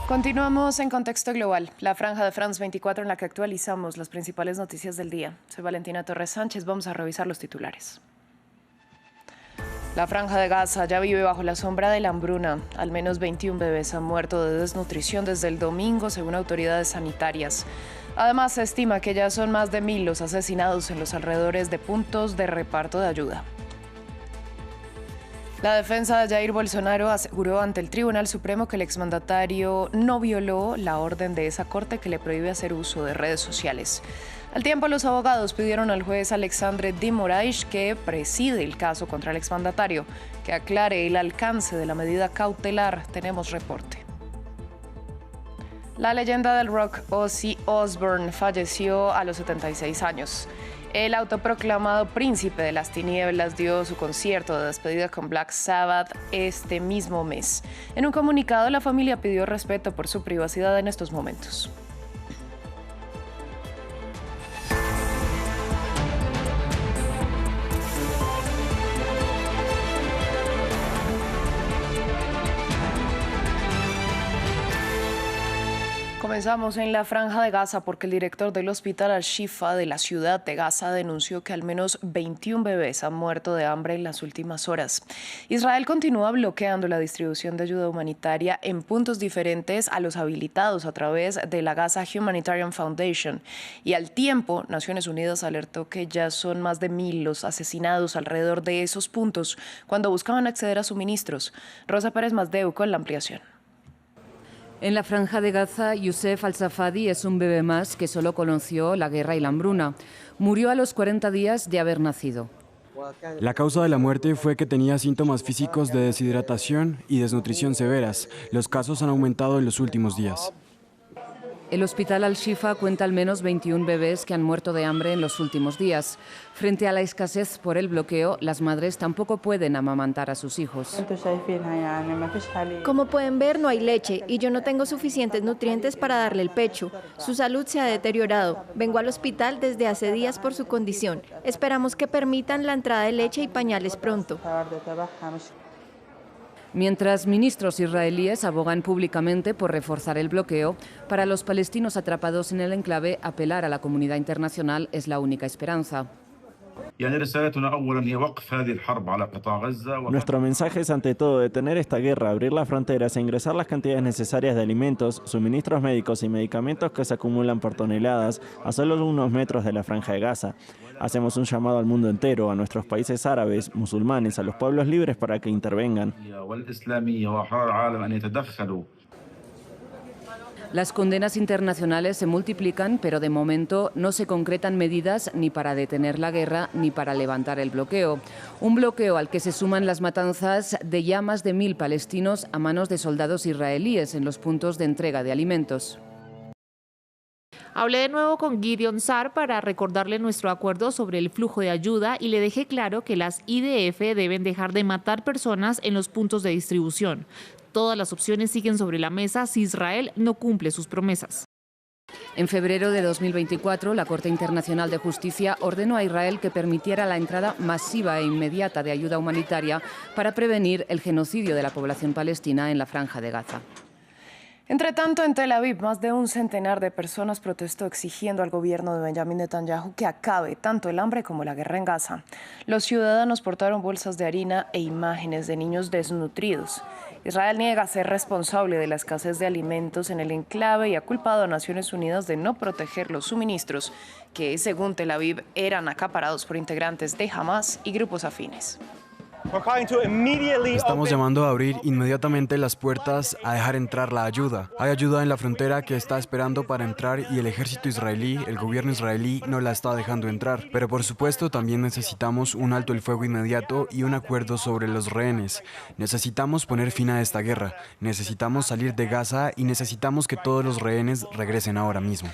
Continuamos en Contexto Global, la franja de France 24 en la que actualizamos las principales noticias del día. Soy Valentina Torres Sánchez, vamos a revisar los titulares. La franja de Gaza ya vive bajo la sombra de la hambruna. Al menos 21 bebés han muerto de desnutrición desde el domingo, según autoridades sanitarias. Además, se estima que ya son más de 1.000 los asesinados en los alrededores de puntos de reparto de ayuda. La defensa de Jair Bolsonaro aseguró ante el Tribunal Supremo que el exmandatario no violó la orden de esa corte que le prohíbe hacer uso de redes sociales. Al tiempo, los abogados pidieron al juez Alexandre de Moraes, que preside el caso contra el exmandatario, que aclare el alcance de la medida cautelar. Tenemos reporte. La leyenda del rock Ozzy Osbourne falleció a los 76 años. El autoproclamado príncipe de las tinieblas dio su concierto de despedida con Black Sabbath este mismo mes. En un comunicado, la familia pidió respeto por su privacidad en estos momentos. Comenzamos en la franja de Gaza porque el director del hospital Al-Shifa de la ciudad de Gaza denunció que al menos 21 bebés han muerto de hambre en las últimas horas. Israel continúa bloqueando la distribución de ayuda humanitaria en puntos diferentes a los habilitados a través de la Gaza Humanitarian Foundation. Y al tiempo, Naciones Unidas alertó que ya son más de 1.000 los asesinados alrededor de esos puntos cuando buscaban acceder a suministros. Rosa Pérez Masdeu con la ampliación. En la franja de Gaza, Youssef Al-Safadi es un bebé más que solo conoció la guerra y la hambruna. Murió a los 40 días de haber nacido. La causa de la muerte fue que tenía síntomas físicos de deshidratación y desnutrición severas. Los casos han aumentado en los últimos días. El hospital Al-Shifa cuenta al menos 21 bebés que han muerto de hambre en los últimos días. Frente a la escasez por el bloqueo, las madres tampoco pueden amamantar a sus hijos. Como pueden ver, no hay leche y yo no tengo suficientes nutrientes para darle el pecho. Su salud se ha deteriorado. Vengo al hospital desde hace días por su condición. Esperamos que permitan la entrada de leche y pañales pronto. Mientras ministros israelíes abogan públicamente por reforzar el bloqueo, para los palestinos atrapados en el enclave, apelar a la comunidad internacional es la única esperanza. Nuestro mensaje es ante todo detener esta guerra, abrir las fronteras e ingresar las cantidades necesarias de alimentos, suministros médicos y medicamentos que se acumulan por toneladas a solo unos metros de la franja de Gaza. Hacemos un llamado al mundo entero, a nuestros países árabes, musulmanes, a los pueblos libres para que intervengan. Las condenas internacionales se multiplican, pero de momento no se concretan medidas ni para detener la guerra ni para levantar el bloqueo. Un bloqueo al que se suman las matanzas de ya más de 1.000 palestinos a manos de soldados israelíes en los puntos de entrega de alimentos. Hablé de nuevo con Gideon Sar para recordarle nuestro acuerdo sobre el flujo de ayuda y le dejé claro que las IDF deben dejar de matar personas en los puntos de distribución. Todas las opciones siguen sobre la mesa si Israel no cumple sus promesas. En febrero de 2024, la Corte Internacional de Justicia ordenó a Israel que permitiera la entrada masiva e inmediata de ayuda humanitaria para prevenir el genocidio de la población palestina en la Franja de Gaza. Entre tanto, en Tel Aviv, más de un centenar de personas protestó exigiendo al gobierno de Benjamin Netanyahu que acabe tanto el hambre como la guerra en Gaza. Los ciudadanos portaron bolsas de harina e imágenes de niños desnutridos. Israel niega ser responsable de la escasez de alimentos en el enclave y ha culpado a Naciones Unidas de no proteger los suministros que, según Tel Aviv, eran acaparados por integrantes de Hamas y grupos afines. Estamos llamando a abrir inmediatamente las puertas a dejar entrar la ayuda. Hay ayuda en la frontera que está esperando para entrar y el ejército israelí, el gobierno israelí, no la está dejando entrar. Pero por supuesto también necesitamos un alto el fuego inmediato y un acuerdo sobre los rehenes. Necesitamos poner fin a esta guerra. Necesitamos salir de Gaza y necesitamos que todos los rehenes regresen ahora mismo.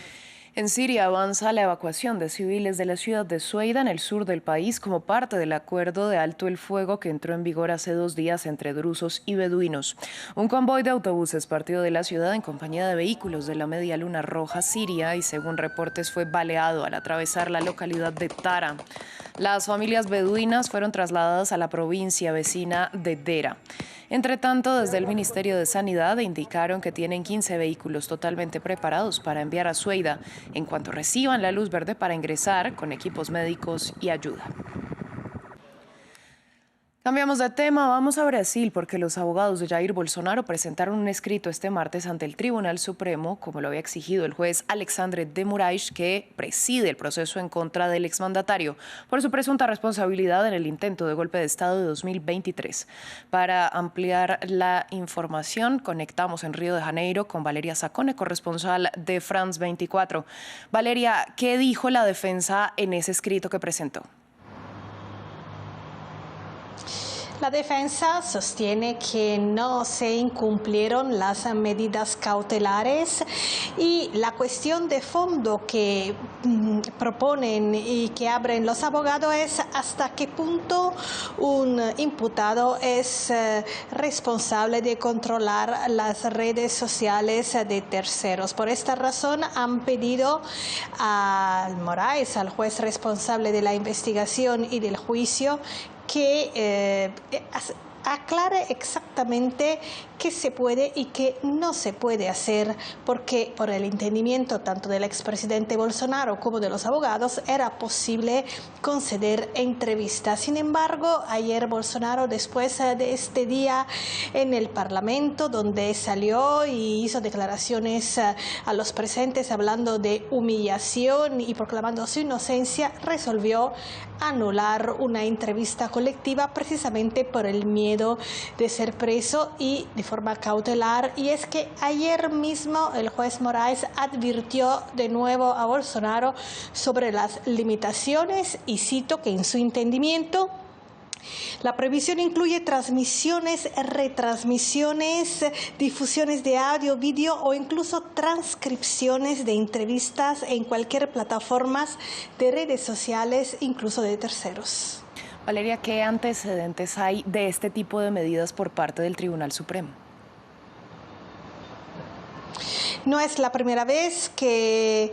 En Siria avanza la evacuación de civiles de la ciudad de Sueida, en el sur del país, como parte del acuerdo de alto el fuego que entró en vigor hace 2 días entre drusos y beduinos. Un convoy de autobuses partió de la ciudad en compañía de vehículos de la Media Luna Roja siria y, según reportes, fue baleado al atravesar la localidad de Tara. Las familias beduinas fueron trasladadas a la provincia vecina de Dera. Entre tanto, desde el Ministerio de Sanidad indicaron que tienen 15 vehículos totalmente preparados para enviar a Zueida en cuanto reciban la luz verde para ingresar con equipos médicos y ayuda. Cambiamos de tema, vamos a Brasil porque los abogados de Jair Bolsonaro presentaron un escrito este martes ante el Tribunal Supremo, como lo había exigido el juez Alexandre de Moraes, que preside el proceso en contra del exmandatario por su presunta responsabilidad en el intento de golpe de Estado de 2023. Para ampliar la información, conectamos en Río de Janeiro con Valeria Sacone, corresponsal de France 24. Valeria, ¿qué dijo la defensa en ese escrito que presentó? La defensa sostiene que no se incumplieron las medidas cautelares y la cuestión de fondo que proponen y que abren los abogados es hasta qué punto un imputado es responsable de controlar las redes sociales de terceros. Por esta razón han pedido a Moraes, al juez responsable de la investigación y del juicio, que aclare exactamente qué se puede y qué no se puede hacer, porque por el entendimiento tanto del expresidente Bolsonaro como de los abogados era posible conceder entrevistas. Sin embargo, ayer Bolsonaro, después de este día en el Parlamento, donde salió y hizo declaraciones a los presentes hablando de humillación y proclamando su inocencia, resolvió anular una entrevista colectiva precisamente por el miedo de ser preso y de forma cautelar. Y es que ayer mismo el juez Moraes advirtió de nuevo a Bolsonaro sobre las limitaciones y cito que en su entendimiento la prohibición incluye transmisiones, retransmisiones, difusiones de audio, vídeo o incluso transcripciones de entrevistas en cualquier plataforma de redes sociales, incluso de terceros. Valeria, ¿qué antecedentes hay de este tipo de medidas por parte del Tribunal Supremo? No es la primera vez que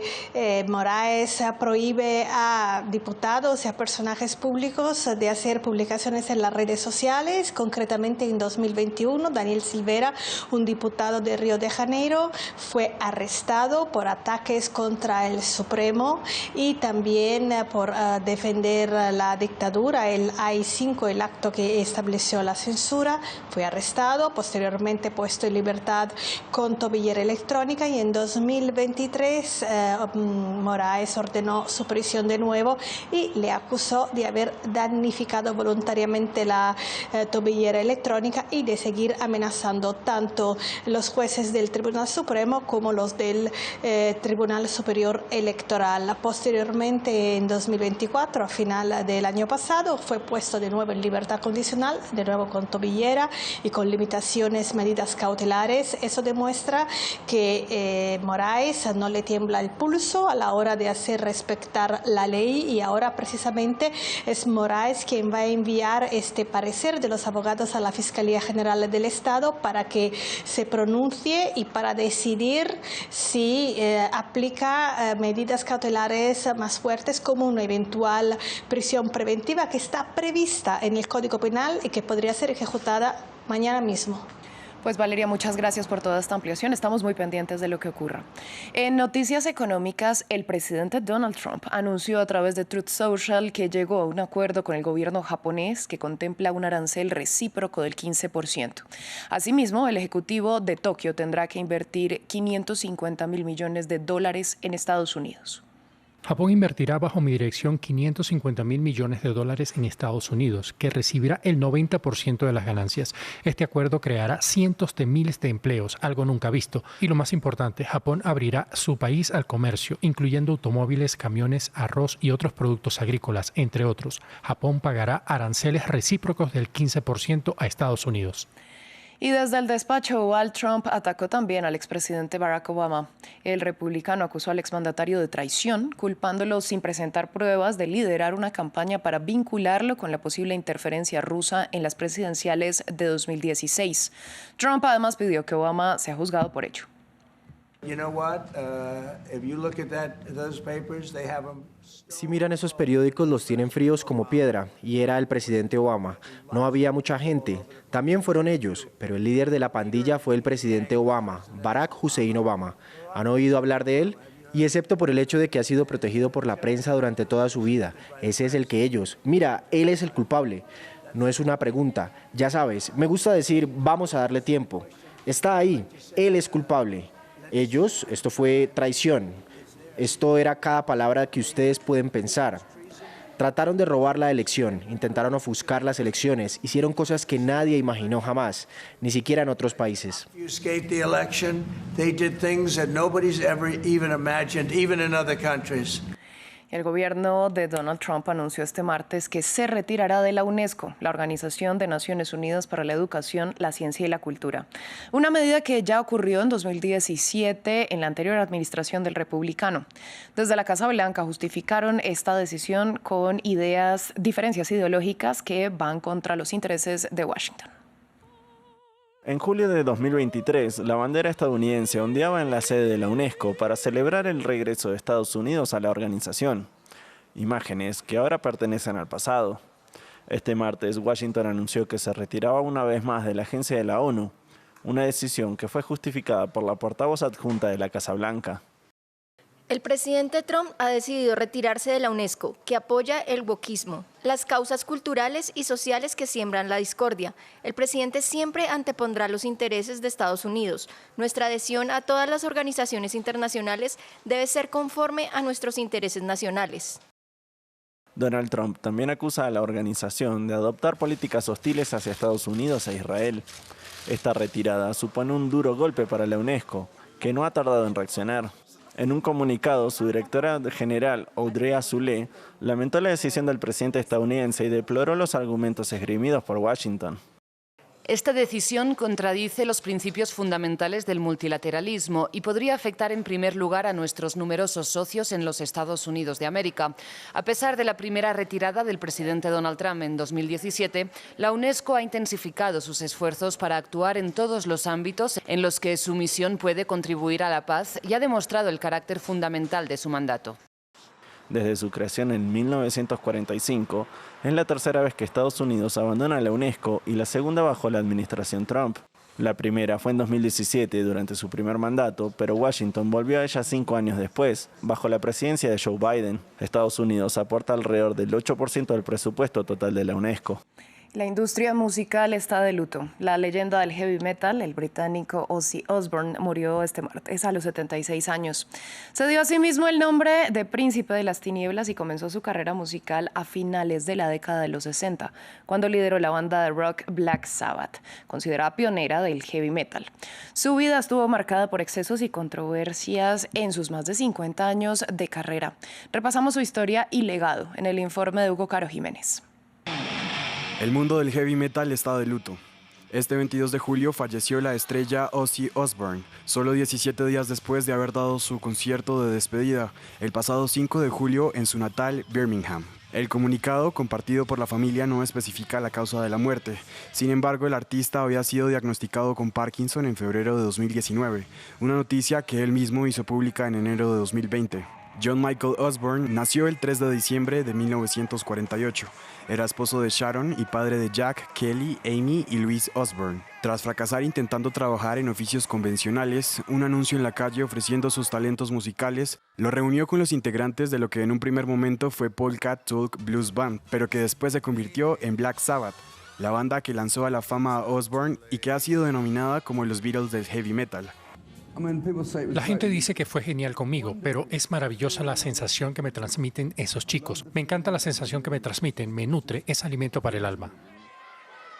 Moraes prohíbe a diputados y a personajes públicos de hacer publicaciones en las redes sociales. Concretamente en 2021, Daniel Silveira, un diputado de Río de Janeiro, fue arrestado por ataques contra el Supremo y también por defender la dictadura, el AI-5, el acto que estableció la censura. Fue arrestado, posteriormente puesto en libertad con tobillera electrónica, y en 2023 Moraes ordenó su prisión de nuevo y le acusó de haber damnificado voluntariamente la tobillera electrónica y de seguir amenazando tanto los jueces del Tribunal Supremo como los del Tribunal Superior Electoral. Posteriormente, en 2024, a final del año pasado, fue puesto de nuevo en libertad condicional, de nuevo con tobillera y con limitaciones, medidas cautelares. Eso demuestra que Moraes no le tiembla el pulso a la hora de hacer respetar la ley, y ahora precisamente es Moraes quien va a enviar este parecer de los abogados a la Fiscalía General del Estado para que se pronuncie y para decidir si aplica medidas cautelares más fuertes, como una eventual prisión preventiva que está prevista en el Código Penal y que podría ser ejecutada mañana mismo. Pues Valeria, muchas gracias por toda esta ampliación. Estamos muy pendientes de lo que ocurra. En noticias económicas, el presidente Donald Trump anunció a través de Truth Social que llegó a un acuerdo con el gobierno japonés que contempla un arancel recíproco del 15%. Asimismo, el ejecutivo de Tokio tendrá que invertir $550 mil millones en Estados Unidos. Japón invertirá bajo mi dirección $550 mil millones en Estados Unidos, que recibirá el 90% de las ganancias. Este acuerdo creará cientos de miles de empleos, algo nunca visto. Y lo más importante, Japón abrirá su país al comercio, incluyendo automóviles, camiones, arroz y otros productos agrícolas, entre otros. Japón pagará aranceles recíprocos del 15% a Estados Unidos. Y desde el despacho oval, Trump atacó también al expresidente Barack Obama. El republicano acusó al exmandatario de traición, culpándolo sin presentar pruebas de liderar una campaña para vincularlo con la posible interferencia rusa en las presidenciales de 2016. Trump además pidió que Obama sea juzgado por ello. Si miran esos periódicos, los tienen fríos como piedra, y era el presidente Obama. No había mucha gente, también fueron ellos, pero el líder de la pandilla fue el presidente Obama, Barack Hussein Obama. ¿Han oído hablar de él? Y excepto por el hecho de que ha sido protegido por la prensa durante toda su vida, ese es el que ellos, mira, él es el culpable. No es una pregunta, ya sabes, me gusta decir, vamos a darle tiempo. Está ahí, él es culpable. Ellos, esto fue traición. Esto era cada palabra que ustedes pueden pensar. Trataron de robar la elección, intentaron ofuscar las elecciones, hicieron cosas que nadie imaginó jamás, ni siquiera en otros países. El gobierno de Donald Trump anunció este martes que se retirará de la UNESCO, la Organización de Naciones Unidas para la Educación, la Ciencia y la Cultura. Una medida que ya ocurrió en 2017 en la anterior administración del republicano. Desde la Casa Blanca justificaron esta decisión con diferencias ideológicas que van contra los intereses de Washington. En julio de 2023, la bandera estadounidense ondeaba en la sede de la UNESCO para celebrar el regreso de Estados Unidos a la organización. Imágenes que ahora pertenecen al pasado. Este martes, Washington anunció que se retiraba una vez más de la agencia de la ONU, una decisión que fue justificada por la portavoz adjunta de la Casa Blanca. El presidente Trump ha decidido retirarse de la UNESCO, que apoya el wokismo, las causas culturales y sociales que siembran la discordia. El presidente siempre antepondrá los intereses de Estados Unidos. Nuestra adhesión a todas las organizaciones internacionales debe ser conforme a nuestros intereses nacionales. Donald Trump también acusa a la organización de adoptar políticas hostiles hacia Estados Unidos e Israel. Esta retirada supone un duro golpe para la UNESCO, que no ha tardado en reaccionar. En un comunicado, su directora general, Audrey Azoulay, lamentó la decisión del presidente estadounidense y deploró los argumentos esgrimidos por Washington. Esta decisión contradice los principios fundamentales del multilateralismo y podría afectar en primer lugar a nuestros numerosos socios en los Estados Unidos de América. A pesar de la primera retirada del presidente Donald Trump en 2017, la UNESCO ha intensificado sus esfuerzos para actuar en todos los ámbitos en los que su misión puede contribuir a la paz y ha demostrado el carácter fundamental de su mandato. Desde su creación en 1945, es la tercera vez que Estados Unidos abandona la UNESCO y la segunda bajo la administración Trump. La primera fue en 2017, durante su primer mandato, pero Washington volvió a ella 5 años después, bajo la presidencia de Joe Biden. Estados Unidos aporta alrededor del 8% del presupuesto total de la UNESCO. La industria musical está de luto. La leyenda del heavy metal, el británico Ozzy Osbourne, murió este martes a los 76 años. Se dio a sí mismo el nombre de Príncipe de las Tinieblas y comenzó su carrera musical a finales de la década de los 60, cuando lideró la banda de rock Black Sabbath, considerada pionera del heavy metal. Su vida estuvo marcada por excesos y controversias en sus más de 50 años de carrera. Repasamos su historia y legado en el informe de Hugo Caro Jiménez. El mundo del heavy metal está de luto. Este 22 de julio falleció la estrella Ozzy Osbourne, solo 17 días después de haber dado su concierto de despedida, el pasado 5 de julio en su natal Birmingham. El comunicado compartido por la familia no especifica la causa de la muerte. Sin embargo, el artista había sido diagnosticado con Parkinson en febrero de 2019, una noticia que él mismo hizo pública en enero de 2020. John Michael Osbourne nació el 3 de diciembre de 1948. Era esposo de Sharon y padre de Jack, Kelly, Amy y Louise Osbourne. Tras fracasar intentando trabajar en oficios convencionales, un anuncio en la calle ofreciendo sus talentos musicales lo reunió con los integrantes de lo que en un primer momento fue Polka Tulk Blues Band, pero que después se convirtió en Black Sabbath, la banda que lanzó a la fama a Osbourne y que ha sido denominada como los Beatles del heavy metal. La gente dice que fue genial conmigo, pero es maravillosa la sensación que me transmiten esos chicos. Me encanta la sensación que me transmiten, me nutre, es alimento para el alma.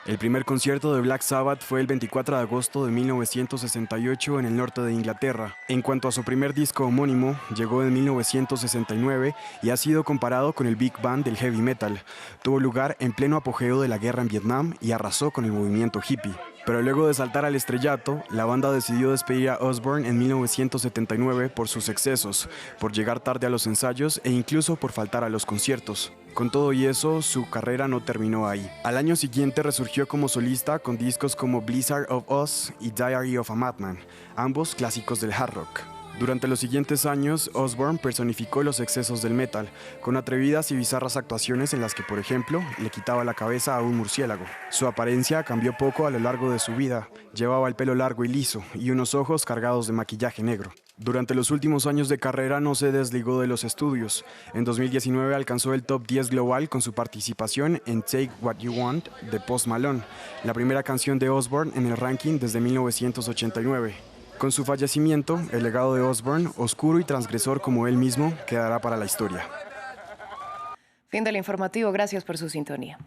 El primer concierto de Black Sabbath fue el 24 de agosto de 1968 en el norte de Inglaterra. En cuanto a su primer disco homónimo, llegó en 1969 y ha sido comparado con el Big Bang del heavy metal. Tuvo lugar en pleno apogeo de la guerra en Vietnam y arrasó con el movimiento hippie. Pero luego de saltar al estrellato, la banda decidió despedir a Osbourne en 1979 por sus excesos, por llegar tarde a los ensayos e incluso por faltar a los conciertos. Con todo y eso, su carrera no terminó ahí. Al año siguiente resurgió como solista con discos como Blizzard of Oz y Diary of a Madman, ambos clásicos del hard rock. Durante los siguientes años, Osbourne personificó los excesos del metal, con atrevidas y bizarras actuaciones en las que, por ejemplo, le quitaba la cabeza a un murciélago. Su apariencia cambió poco a lo largo de su vida. Llevaba el pelo largo y liso, y unos ojos cargados de maquillaje negro. Durante los últimos años de carrera no se desligó de los estudios. En 2019 alcanzó el top 10 global con su participación en Take What You Want de Post Malone, la primera canción de Osbourne en el ranking desde 1989. Con su fallecimiento, el legado de Osbourne, oscuro y transgresor como él mismo, quedará para la historia. Fin del informativo. Gracias por su sintonía.